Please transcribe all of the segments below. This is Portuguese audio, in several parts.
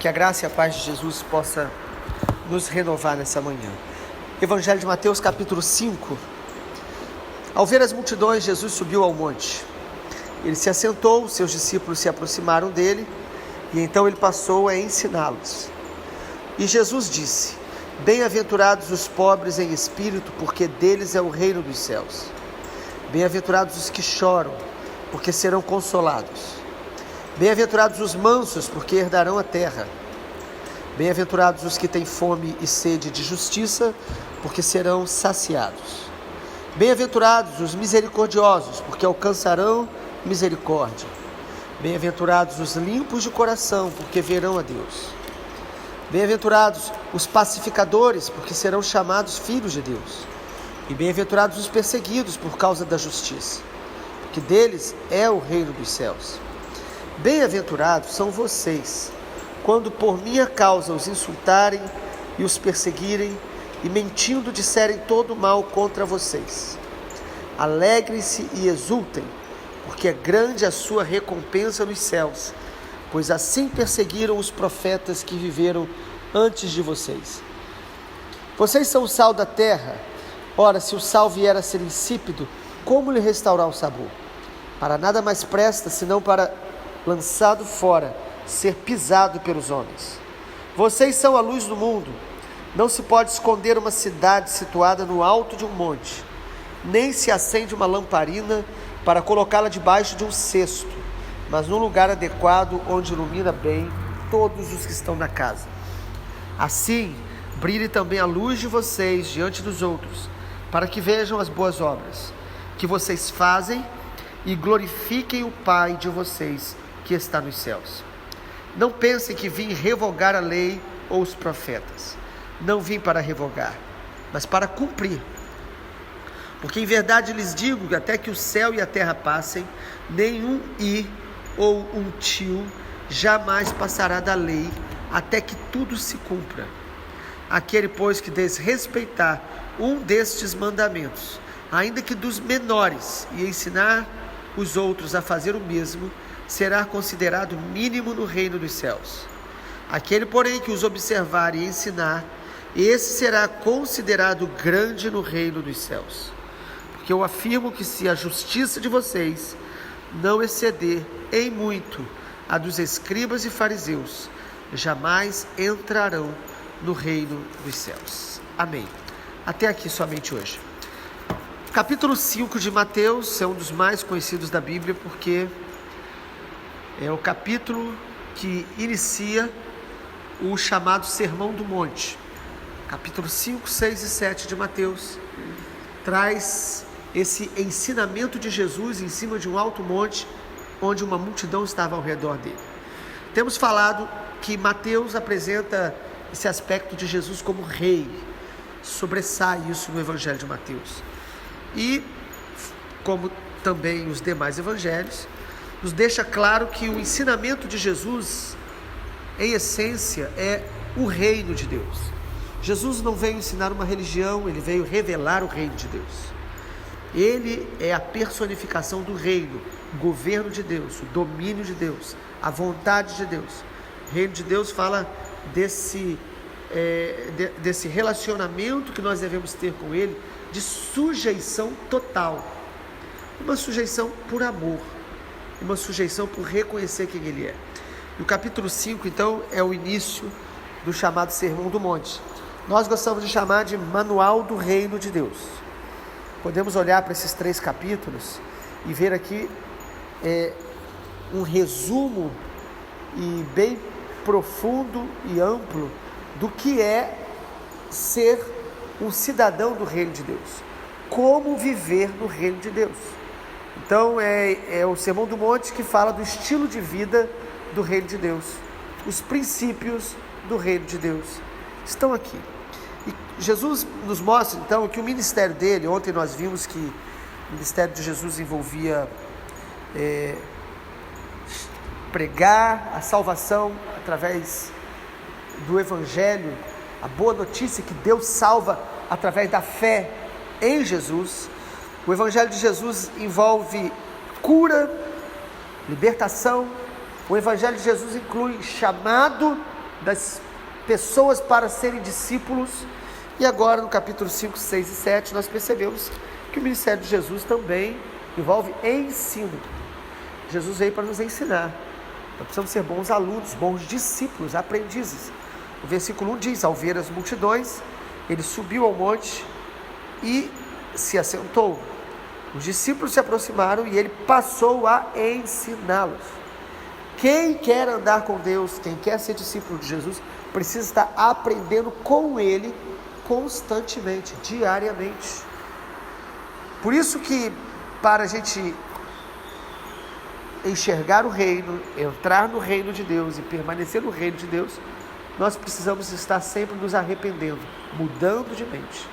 Que a graça e a paz de Jesus possa nos renovar nessa manhã. Evangelho de Mateus, capítulo 5. Ao ver as multidões, Jesus subiu ao monte. Ele se assentou, seus discípulos se aproximaram dele, e então ele passou a ensiná-los. E Jesus disse: Bem-aventurados os pobres em espírito, porque deles é o reino dos céus. Bem-aventurados os que choram, porque serão consolados. Bem-aventurados os mansos, porque herdarão a terra. Bem-aventurados os que têm fome e sede de justiça, porque serão saciados. Bem-aventurados os misericordiosos, porque alcançarão misericórdia. Bem-aventurados os limpos de coração, porque verão a Deus. Bem-aventurados os pacificadores, porque serão chamados filhos de Deus. E bem-aventurados os perseguidos por causa da justiça, porque deles é o reino dos céus. Bem-aventurados são vocês, quando por minha causa os insultarem e os perseguirem, e mentindo disserem todo mal contra vocês. Alegrem-se e exultem, porque é grande a sua recompensa nos céus, pois assim perseguiram os profetas que viveram antes de vocês. Vocês são o sal da terra. Ora, se o sal vier a ser insípido, como lhe restaurar o sabor? Para nada mais presta, senão para, lançado fora, ser pisado pelos homens. Vocês são a luz do mundo. Não se pode esconder uma cidade situada no alto de um monte, nem se acende uma lamparina para colocá-la debaixo de um cesto, mas num lugar adequado, onde ilumina bem todos os que estão na casa. Assim, brilhe também a luz de vocês diante dos outros, para que vejam as boas obras que vocês fazem e glorifiquem o Pai de vocês que está nos céus. Não pensem que vim revogar a lei ou os profetas. Não vim para revogar, mas para cumprir. Porque em verdade lhes digo que até que o céu e a terra passem, nenhum i ou um tio jamais passará da lei, até que tudo se cumpra. Aquele, pois, que desrespeitar um destes mandamentos, ainda que dos menores, e ensinar os outros a fazer o mesmo, será considerado mínimo no reino dos céus. Aquele, porém, que os observar e ensinar, esse será considerado grande no reino dos céus. Porque eu afirmo que se a justiça de vocês não exceder em muito a dos escribas e fariseus, jamais entrarão no reino dos céus. Amém. Até aqui somente hoje. Capítulo 5 de Mateus é um dos mais conhecidos da Bíblia, porque é o capítulo que inicia o chamado Sermão do Monte. Capítulo 5, 6 e 7 de Mateus traz esse ensinamento de Jesus em cima de um alto monte, onde uma multidão estava ao redor dele. Temos falado que Mateus apresenta esse aspecto de Jesus como rei, sobressai isso no Evangelho de Mateus. E, como também os demais evangelhos, nos deixa claro que o ensinamento de Jesus, em essência, é o reino de Deus. Jesus não veio ensinar uma religião, ele veio revelar o reino de Deus. Ele é a personificação do reino, o governo de Deus, o domínio de Deus, a vontade de Deus. O reino de Deus fala desse relacionamento que nós devemos ter com ele, de sujeição total. Uma sujeição por amor, uma sujeição por reconhecer quem ele é. E o capítulo 5, então, é o início do chamado Sermão do Monte. Nós gostamos de chamar de Manual do Reino de Deus. Podemos olhar para esses 3 capítulos e ver aqui um resumo e bem profundo e amplo do que é ser um cidadão do Reino de Deus. Como viver no Reino de Deus. Então é o Sermão do Monte que fala do estilo de vida do Reino de Deus. Os princípios do Reino de Deus estão aqui. E Jesus nos mostra então que o ministério dele, ontem nós vimos que o ministério de Jesus envolvia pregar a salvação através do Evangelho, a boa notícia que Deus salva através da fé em Jesus. O Evangelho de Jesus envolve cura, libertação. O Evangelho de Jesus inclui chamado das pessoas para serem discípulos. E agora no capítulo 5, 6 e 7 nós percebemos que o ministério de Jesus também envolve ensino. Jesus veio para nos ensinar. Nós precisamos ser bons alunos, bons discípulos, aprendizes. O versículo 1 diz: ao ver as multidões, ele subiu ao monte e se assentou. Os discípulos se aproximaram e ele passou a ensiná-los. Quem quer andar com Deus, quem quer ser discípulo de Jesus, precisa estar aprendendo com ele constantemente, diariamente. Por isso que, para a gente enxergar o reino, entrar no reino de Deus e permanecer no reino de Deus, nós precisamos estar sempre nos arrependendo, mudando de mente,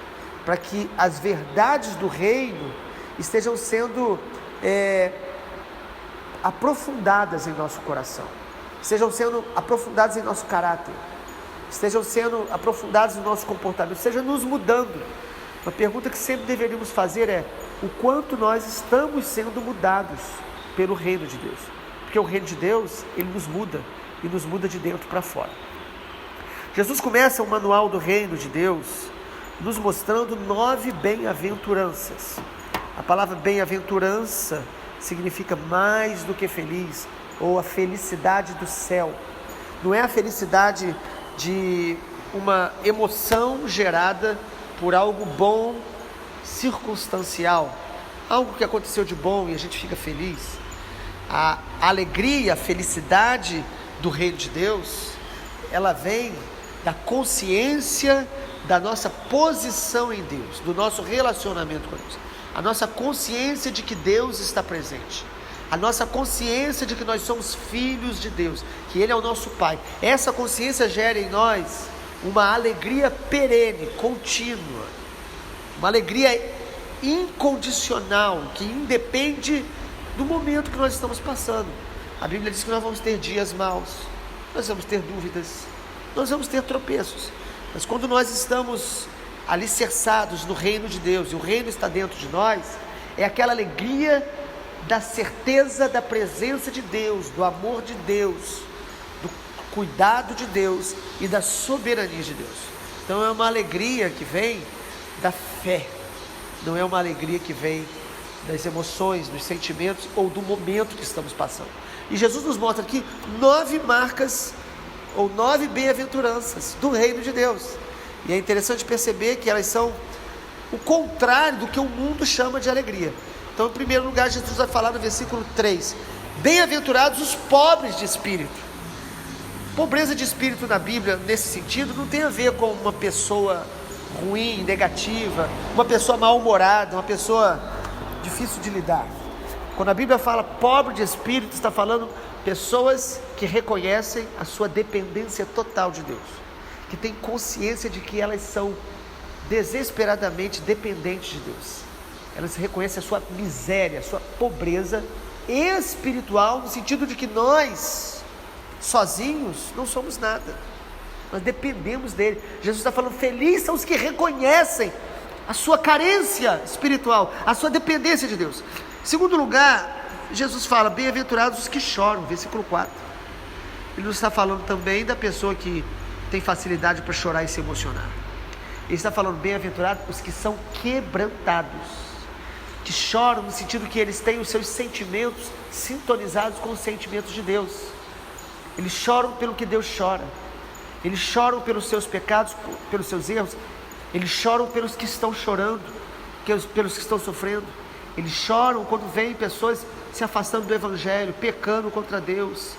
para que as verdades do reino estejam sendo aprofundadas em nosso coração, estejam sendo aprofundadas em nosso caráter, estejam sendo aprofundadas no nosso comportamento, estejam nos mudando. Uma pergunta que sempre deveríamos fazer é: o quanto nós estamos sendo mudados pelo reino de Deus? Porque o reino de Deus, ele nos muda, e nos muda de dentro para fora. Jesus começa o manual do reino de Deus nos mostrando 9 bem-aventuranças. A palavra bem-aventurança significa mais do que feliz, ou a felicidade do céu. Não é a felicidade de uma emoção gerada por algo bom, circunstancial, algo que aconteceu de bom e a gente fica feliz. A alegria, a felicidade do reino de Deus, ela vem da consciência da nossa posição em Deus, do nosso relacionamento com Deus, a nossa consciência de que Deus está presente, a nossa consciência de que nós somos filhos de Deus, que Ele é o nosso Pai. Essa consciência gera em nós uma alegria perene, contínua, uma alegria incondicional, que independe do momento que nós estamos passando. A Bíblia diz que nós vamos ter dias maus, nós vamos ter dúvidas, nós vamos ter tropeços, mas quando nós estamos alicerçados no reino de Deus, e o reino está dentro de nós, é aquela alegria da certeza da presença de Deus, do amor de Deus, do cuidado de Deus e da soberania de Deus. Então é uma alegria que vem da fé, não é uma alegria que vem das emoções, dos sentimentos ou do momento que estamos passando. E Jesus nos mostra aqui 9 marcas ou 9 bem-aventuranças do reino de Deus. E é interessante perceber que elas são o contrário do que o mundo chama de alegria. Então, em primeiro lugar, Jesus vai falar no versículo 3: bem-aventurados os pobres de espírito. Pobreza de espírito na Bíblia, nesse sentido, não tem a ver com uma pessoa ruim, negativa, uma pessoa mal-humorada, uma pessoa difícil de lidar. Quando a Bíblia fala pobre de espírito, está falando pessoas que reconhecem a sua dependência total de Deus, que têm consciência de que elas são desesperadamente dependentes de Deus. Elas reconhecem a sua miséria, a sua pobreza espiritual, no sentido de que nós, sozinhos, não somos nada. Nós dependemos dele. Jesus está falando: felizes são os que reconhecem a sua carência espiritual, a sua dependência de Deus. Em segundo lugar, Jesus fala: bem-aventurados os que choram, versículo 4. Ele nos está falando também da pessoa que tem facilidade para chorar e se emocionar. Ele está falando: bem-aventurados os que são quebrantados, que choram no sentido que eles têm os seus sentimentos sintonizados com os sentimentos de Deus. Eles choram pelo que Deus chora, eles choram pelos seus pecados, pelos seus erros, eles choram pelos que estão chorando, pelos que estão sofrendo. Eles choram quando veem pessoas se afastando do Evangelho, pecando contra Deus.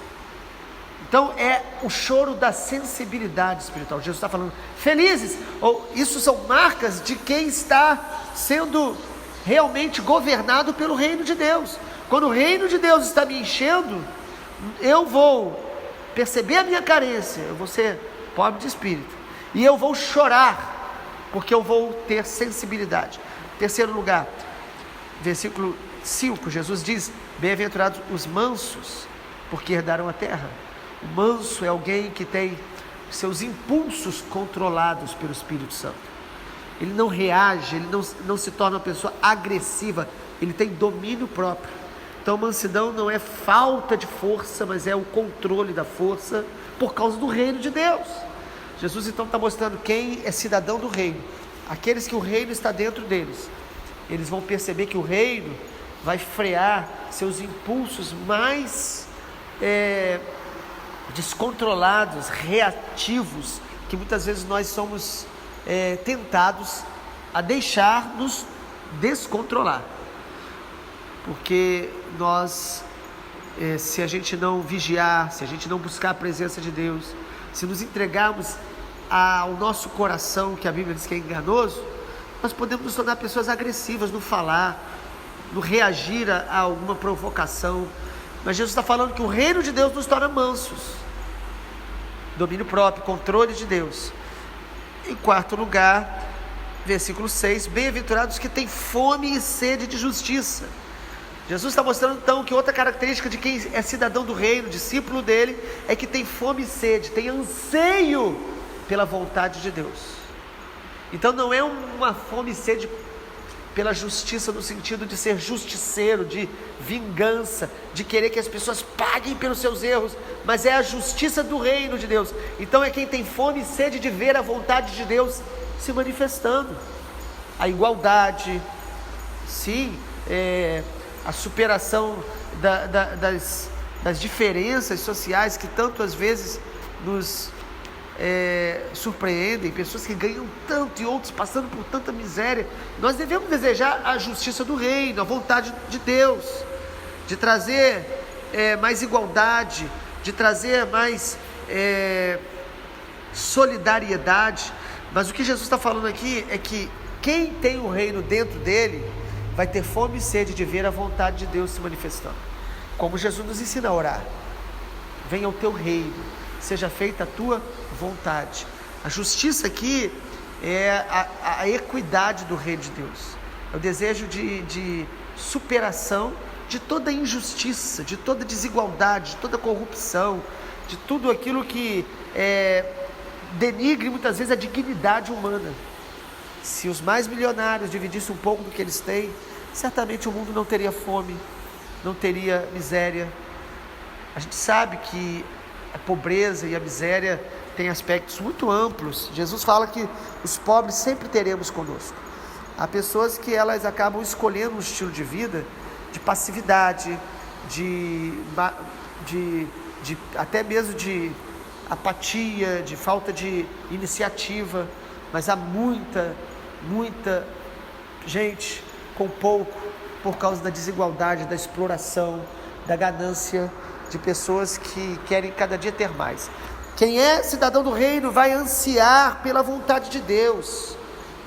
Então é o choro da sensibilidade espiritual. Jesus está falando: felizes, ou isso são marcas de quem está sendo realmente governado pelo reino de Deus. Quando o reino de Deus está me enchendo, eu vou perceber a minha carência, eu vou ser pobre de espírito, e eu vou chorar, porque eu vou ter sensibilidade. Terceiro lugar, versículo 5, Jesus diz: bem-aventurados os mansos, porque herdarão a terra. O manso é alguém que tem seus impulsos controlados pelo Espírito Santo. Ele não reage, ele não se torna uma pessoa agressiva, ele tem domínio próprio. Então mansidão não é falta de força, mas é o controle da força por causa do reino de Deus. Jesus então está mostrando quem é cidadão do reino. Aqueles que o reino está dentro deles, eles vão perceber que o reino vai frear seus impulsos mais descontrolados, reativos, que muitas vezes nós somos tentados a deixar-nos descontrolar. Porque nós, se a gente não vigiar, se a gente não buscar a presença de Deus, se nos entregarmos ao nosso coração, que a Bíblia diz que é enganoso, nós podemos nos tornar pessoas agressivas no falar, no reagir a alguma provocação. Mas Jesus está falando que o reino de Deus nos torna mansos. Domínio próprio, controle de Deus. Em quarto lugar, versículo 6, bem-aventurados que têm fome e sede de justiça. Jesus está mostrando então que outra característica de quem é cidadão do reino, discípulo dele, é que tem fome e sede, tem anseio pela vontade de Deus. Então não é uma fome e sede pela justiça no sentido de ser justiceiro, de vingança, de querer que as pessoas paguem pelos seus erros, mas é a justiça do reino de Deus. Então é quem tem fome e sede de ver a vontade de Deus se manifestando. A igualdade, sim, a superação das diferenças sociais que tanto às vezes nos surpreendem, pessoas que ganham tanto e outros passando por tanta miséria. Nós devemos desejar a justiça do reino, a vontade de Deus, de trazer mais igualdade, de trazer mais solidariedade. Mas o que Jesus está falando aqui é que quem tem o reino dentro dele vai ter fome e sede de ver a vontade de Deus se manifestando. Como Jesus nos ensina a orar: venha o teu reino, seja feita a tua vontade. A justiça aqui é a equidade do reino de Deus, é o desejo de superação de toda injustiça, de toda desigualdade, de toda corrupção, de tudo aquilo que denigre muitas vezes a dignidade humana. Se os mais milionários dividissem um pouco do que eles têm, certamente o mundo não teria fome, não teria miséria. A gente sabe que a pobreza e a miséria têm aspectos muito amplos. Jesus fala que os pobres sempre teremos conosco. Há pessoas que elas acabam escolhendo um estilo de vida de passividade, até mesmo de apatia, de falta de iniciativa. Mas há muita gente com pouco, por causa da desigualdade, da exploração, da ganância, de pessoas que querem cada dia ter mais. Quem é cidadão do reino vai ansiar pela vontade de Deus,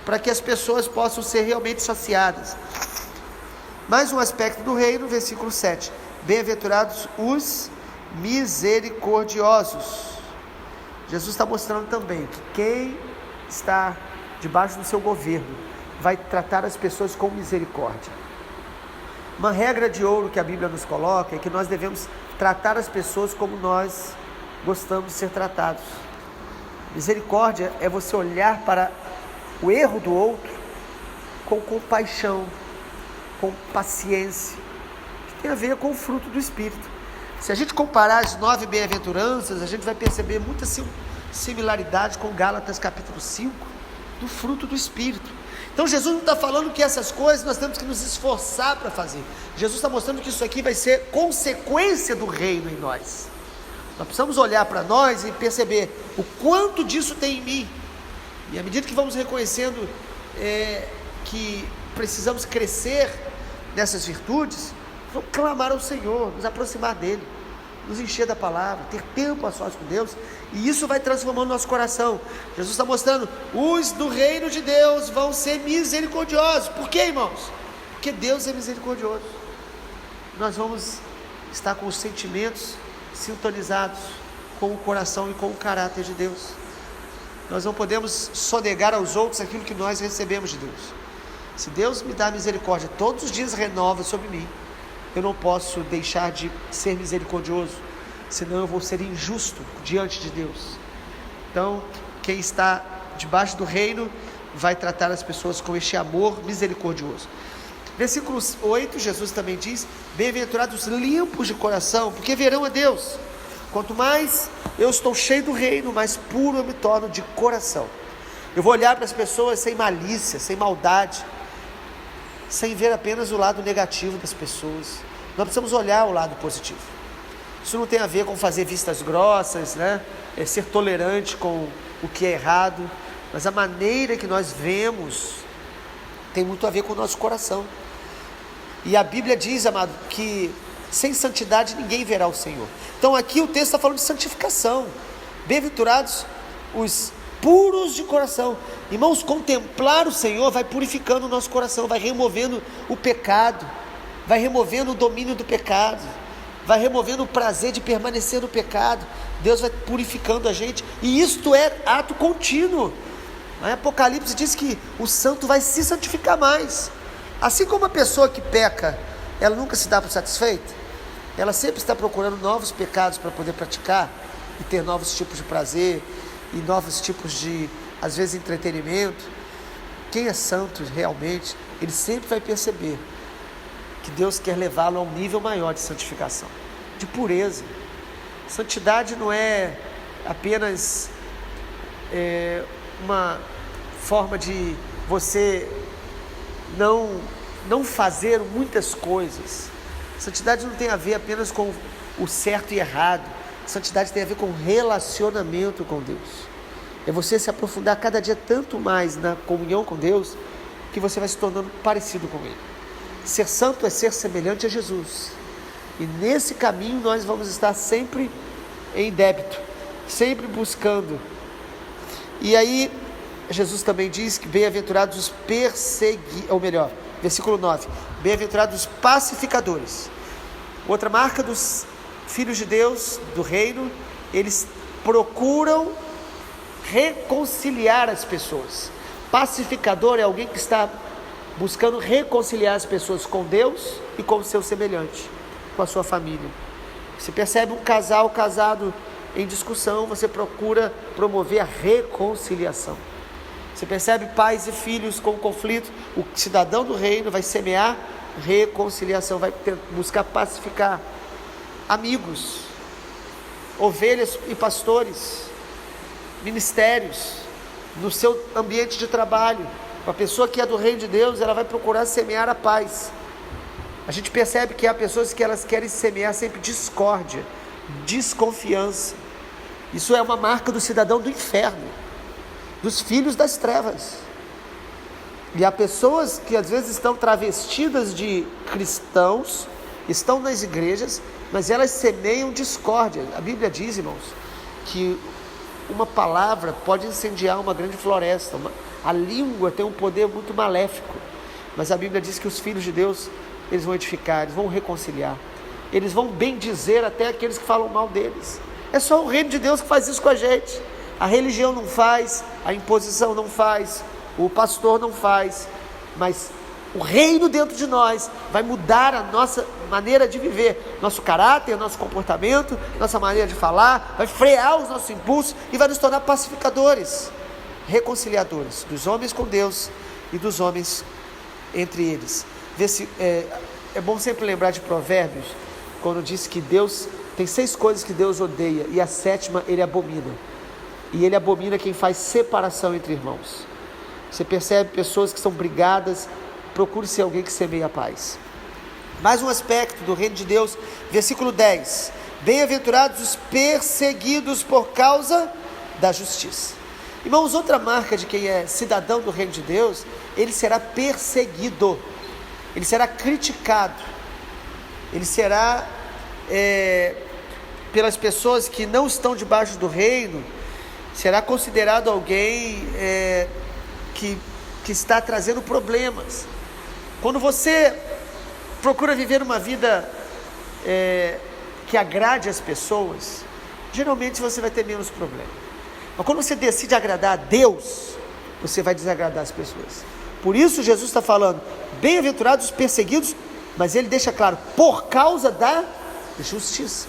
para que as pessoas possam ser realmente saciadas. Mais um aspecto do reino, versículo 7, bem-aventurados os misericordiosos. Jesus está mostrando também que quem está debaixo do seu governo vai tratar as pessoas com misericórdia. Uma regra de ouro que a Bíblia nos coloca é que nós devemos tratar as pessoas como nós gostamos de ser tratados. Misericórdia é você olhar para o erro do outro com compaixão, com paciência, que tem a ver com o fruto do Espírito. Se a gente comparar as 9 bem-aventuranças, a gente vai perceber muita similaridade com Gálatas capítulo 5, do fruto do Espírito. Então Jesus não está falando que essas coisas nós temos que nos esforçar para fazer. Jesus está mostrando que isso aqui vai ser consequência do reino em nós. Nós precisamos olhar para nós e perceber o quanto disso tem em mim. E à medida que vamos reconhecendo que precisamos crescer nessas virtudes, vamos clamar ao Senhor, nos aproximar dEle, nos encher da palavra, ter tempo a sós com Deus, e isso vai transformando o nosso coração. Jesus está mostrando, os do reino de Deus vão ser misericordiosos. Por quê, irmãos? Porque Deus é misericordioso. Nós vamos estar com os sentimentos sintonizados com o coração e com o caráter de Deus. Nós não podemos sonegar aos outros aquilo que nós recebemos de Deus. Se Deus me dá misericórdia, todos os dias renova sobre mim, eu não posso deixar de ser misericordioso, senão eu vou ser injusto diante de Deus. Então, quem está debaixo do reino vai tratar as pessoas com este amor misericordioso. Versículo 8, Jesus também diz: bem-aventurados limpos de coração, porque verão a Deus. Quanto mais eu estou cheio do reino, mais puro eu me torno de coração. Eu vou olhar para as pessoas sem malícia, sem maldade, sem ver apenas o lado negativo das pessoas. Nós precisamos olhar o lado positivo. Isso não tem a ver com fazer vistas grossas, né? É ser tolerante com o que é errado, mas a maneira que nós vemos tem muito a ver com o nosso coração. E a Bíblia diz, amado, que sem santidade ninguém verá o Senhor. Então aqui o texto está falando de santificação. Bem-aventurados os puros de coração. Irmãos, contemplar o Senhor vai purificando o nosso coração, vai removendo o pecado, vai removendo o domínio do pecado, vai removendo o prazer de permanecer no pecado. Deus vai purificando a gente, e isto é ato contínuo. A Apocalipse diz que o santo vai se santificar mais. Assim como a pessoa que peca, ela nunca se dá por satisfeita, ela sempre está procurando novos pecados para poder praticar, e ter novos tipos de prazer, e novos tipos de, às vezes, entretenimento. Quem é santo realmente, ele sempre vai perceber que Deus quer levá-lo a um nível maior de santificação, de pureza. Santidade não é apenas uma forma de você não fazer muitas coisas. Santidade não tem a ver apenas com o certo e errado. Santidade tem a ver com relacionamento com Deus. É você se aprofundar cada dia tanto mais na comunhão com Deus, que você vai se tornando parecido com Ele. Ser santo é ser semelhante a Jesus. E nesse caminho nós vamos estar sempre em débito, sempre buscando. E aí Jesus também diz que bem-aventurados os versículo 9, bem-aventurados os pacificadores. Outra marca dos filhos de Deus, do reino, eles procuram reconciliar as pessoas. Pacificador é alguém que está buscando reconciliar as pessoas com Deus e com o seu semelhante, com a sua família. Você percebe um casal casado em discussão, você procura promover a reconciliação. Você percebe pais e filhos com conflito, o cidadão do reino vai semear reconciliação, vai buscar pacificar. Amigos, ovelhas e pastores, ministérios, no seu ambiente de trabalho, uma pessoa que é do reino de Deus, ela vai procurar semear a paz. A gente percebe que há pessoas que elas querem semear sempre discórdia, desconfiança. Isso é uma marca do cidadão do inferno, dos filhos das trevas. E há pessoas que às vezes estão travestidas de cristãos, estão nas igrejas, mas elas semeiam discórdia. A Bíblia diz, irmãos, que uma palavra pode incendiar uma grande floresta. A língua tem um poder muito maléfico, mas a Bíblia diz que os filhos de Deus, eles vão edificar, eles vão reconciliar, eles vão bendizer até aqueles que falam mal deles. É só o reino de Deus que faz isso com a gente. A religião não faz, a imposição não faz, o pastor não faz, mas o reino dentro de nós vai mudar a nossa maneira de viver, nosso caráter, nosso comportamento, nossa maneira de falar, vai frear os nossos impulsos e vai nos tornar pacificadores, reconciliadores, dos homens com Deus e dos homens entre eles. É bom sempre lembrar de Provérbios, quando diz que Deus tem 6 coisas que Deus odeia, e a 7ª ele abomina. E ele abomina quem faz separação entre irmãos. Você percebe pessoas que são brigadas, procure ser alguém que semeia a paz. Mais um aspecto do reino de Deus, versículo 10. Bem-aventurados os perseguidos por causa da justiça. Irmãos, outra marca de quem é cidadão do reino de Deus, ele será perseguido, ele será criticado, ele será, pelas pessoas que não estão debaixo do reino, será considerado alguém que está trazendo problemas. Quando você procura viver uma vida que agrade as pessoas, geralmente você vai ter menos problema. Mas quando você decide agradar a Deus, você vai desagradar as pessoas. Por isso Jesus está falando, bem-aventurados os perseguidos, mas ele deixa claro, por causa da justiça.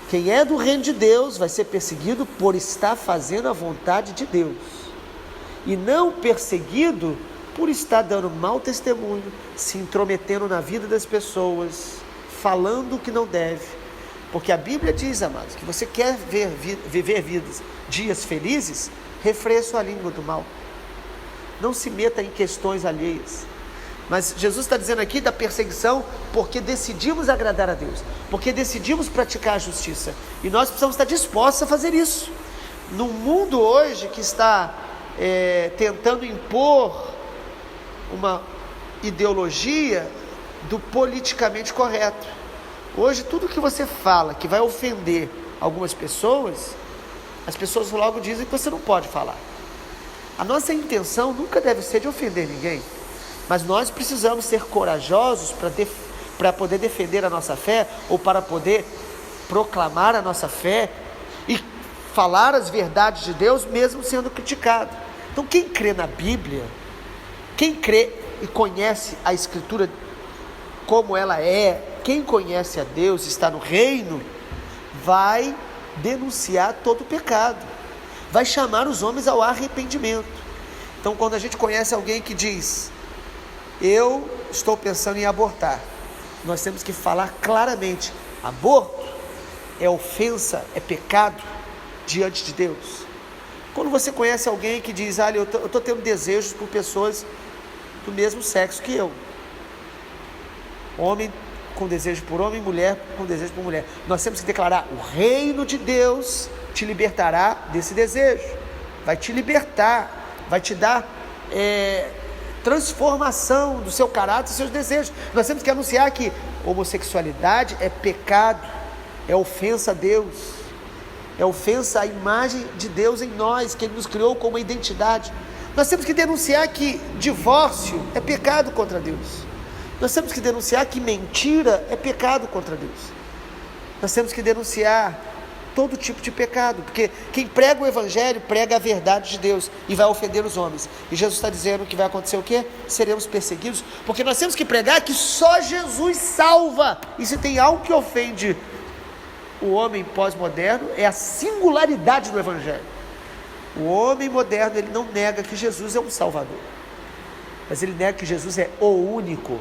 Quem é do reino de Deus vai ser perseguido por estar fazendo a vontade de Deus, e não perseguido por estar dando mau testemunho, se intrometendo na vida das pessoas, falando o que não deve. Porque a Bíblia diz, amados, que você quer viver dias felizes, refreia sua língua do mal. Não se meta em questões alheias. Mas Jesus está dizendo aqui da perseguição porque decidimos agradar a Deus, porque decidimos praticar a justiça. E nós precisamos estar dispostos a fazer isso. No mundo hoje que está tentando impor uma ideologia do politicamente correto. Hoje tudo que você fala que vai ofender algumas pessoas, as pessoas logo dizem que você não pode falar. A nossa intenção nunca deve ser de ofender ninguém, mas nós precisamos ser corajosos para poder defender a nossa fé, ou para poder proclamar a nossa fé e falar as verdades de Deus mesmo sendo criticado. Então quem crê na Bíblia, quem crê e conhece a Escritura como ela é, quem conhece a Deus, está no reino, vai denunciar todo o pecado, vai chamar os homens ao arrependimento. Então quando a gente conhece alguém que diz, eu estou pensando em abortar, nós temos que falar claramente, aborto é ofensa, é pecado diante de Deus. Quando você conhece alguém que diz, olha, eu estou tendo desejos por pessoas do mesmo sexo que eu, homem com desejo por homem, mulher com desejo por mulher, nós temos que declarar, o reino de Deus te libertará desse desejo, vai te libertar, vai te dar transformação do seu caráter, dos seus desejos. Nós temos que anunciar que homossexualidade é pecado, é ofensa a Deus, é ofensa à imagem de Deus em nós, que Ele nos criou com uma identidade. Nós temos que denunciar que divórcio é pecado contra Deus. Nós temos que denunciar que mentira é pecado contra Deus. Nós temos que denunciar todo tipo de pecado, porque quem prega o Evangelho, prega a verdade de Deus e vai ofender os homens. E Jesus está dizendo que vai acontecer o quê? Seremos perseguidos, porque nós temos que pregar que só Jesus salva. E se tem algo que ofende o homem pós-moderno, é a singularidade do Evangelho. O homem moderno, ele não nega que Jesus é um Salvador, mas ele nega que Jesus é o único.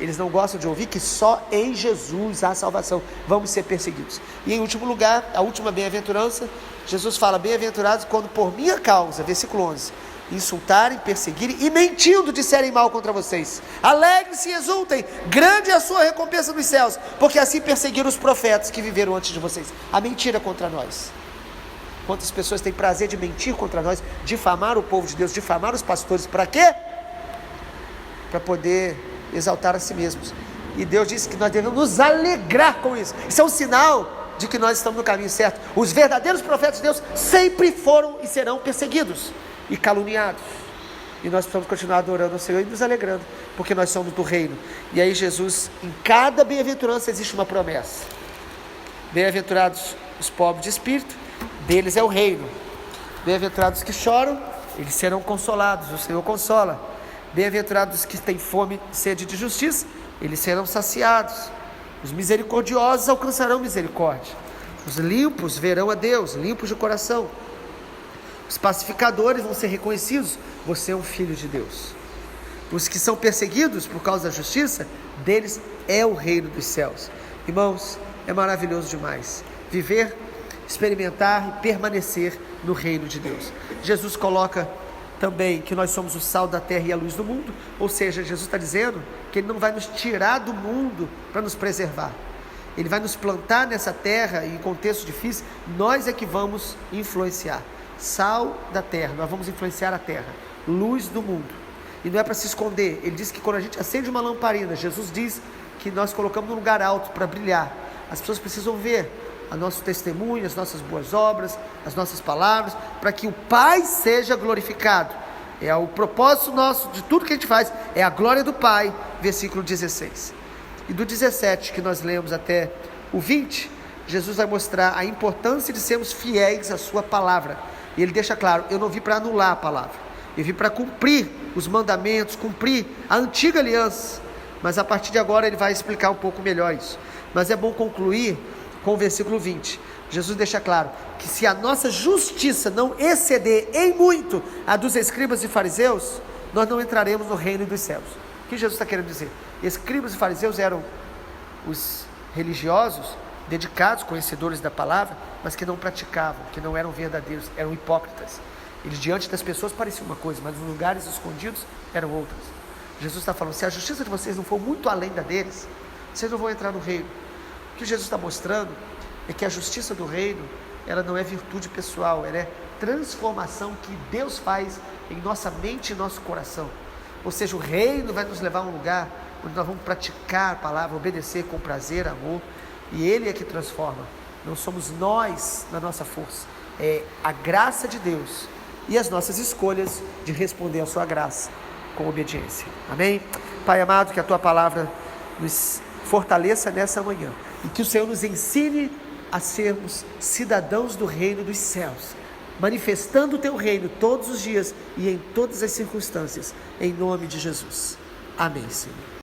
Eles não gostam de ouvir que só em Jesus há salvação. Vamos ser perseguidos. E em último lugar, a última bem-aventurança, Jesus fala, bem-aventurados quando por minha causa, versículo 11, insultarem, perseguirem e mentindo disserem mal contra vocês. Alegrem-se e exultem, grande é a sua recompensa nos céus, porque assim perseguiram os profetas que viveram antes de vocês. A mentira contra nós. Quantas pessoas têm prazer de mentir contra nós, difamar o povo de Deus, difamar os pastores, para quê? Para poder exaltar a si mesmos. E Deus disse que nós devemos nos alegrar com isso. Isso é um sinal de que nós estamos no caminho certo. Os verdadeiros profetas de Deus sempre foram e serão perseguidos e caluniados. E nós precisamos continuar adorando o Senhor e nos alegrando, porque nós somos do reino. E aí Jesus, em cada bem-aventurança existe uma promessa. Bem-aventurados os pobres de espírito, deles é o reino. Bem-aventurados que choram, eles serão consolados, o Senhor consola. Bem-aventurados que têm fome e sede de justiça, eles serão saciados. Os misericordiosos alcançarão misericórdia. Os limpos verão a Deus, limpos de coração. Os pacificadores vão ser reconhecidos, você é um filho de Deus. Os que são perseguidos por causa da justiça, deles é o reino dos céus. Irmãos, é maravilhoso demais viver, experimentar e permanecer no reino de Deus. Jesus coloca também que nós somos o sal da terra e a luz do mundo, ou seja, Jesus está dizendo que Ele não vai nos tirar do mundo para nos preservar, Ele vai nos plantar nessa terra, e em contextos difíceis, nós é que vamos influenciar, sal da terra, nós vamos influenciar a terra, luz do mundo, e não é para se esconder. Ele diz que quando a gente acende uma lamparina, Jesus diz que nós colocamos num lugar alto para brilhar, as pessoas precisam ver o nosso testemunho, as nossas boas obras, as nossas palavras, para que o Pai seja glorificado. É o propósito nosso de tudo que a gente faz, é a glória do Pai, versículo 16. E do 17 que nós lemos até o 20, Jesus vai mostrar a importância de sermos fiéis à sua palavra. E ele deixa claro, eu não vim para anular a palavra, eu vim para cumprir os mandamentos, cumprir a antiga aliança. Mas a partir de agora ele vai explicar um pouco melhor isso. Mas é bom concluir com o versículo 20, Jesus deixa claro que se a nossa justiça não exceder em muito a dos escribas e fariseus, nós não entraremos no reino dos céus. O que Jesus está querendo dizer? Escribas e fariseus eram os religiosos, dedicados, conhecedores da palavra, mas que não praticavam, que não eram verdadeiros, eram hipócritas. Eles diante das pessoas pareciam uma coisa, mas nos lugares escondidos eram outras. Jesus está falando, se a justiça de vocês não for muito além da deles, vocês não vão entrar no reino. O que Jesus está mostrando é que a justiça do reino, ela não é virtude pessoal, ela é transformação que Deus faz em nossa mente e nosso coração. Ou seja, o reino vai nos levar a um lugar onde nós vamos praticar a palavra, obedecer com prazer, amor, e Ele é que transforma. Não somos nós na nossa força, é a graça de Deus e as nossas escolhas de responder à sua graça com obediência. Amém? Pai amado, que a Tua palavra nos fortaleça nessa manhã e que o Senhor nos ensine a sermos cidadãos do reino dos céus, manifestando o Teu reino todos os dias e em todas as circunstâncias, em nome de Jesus. Amém, Senhor.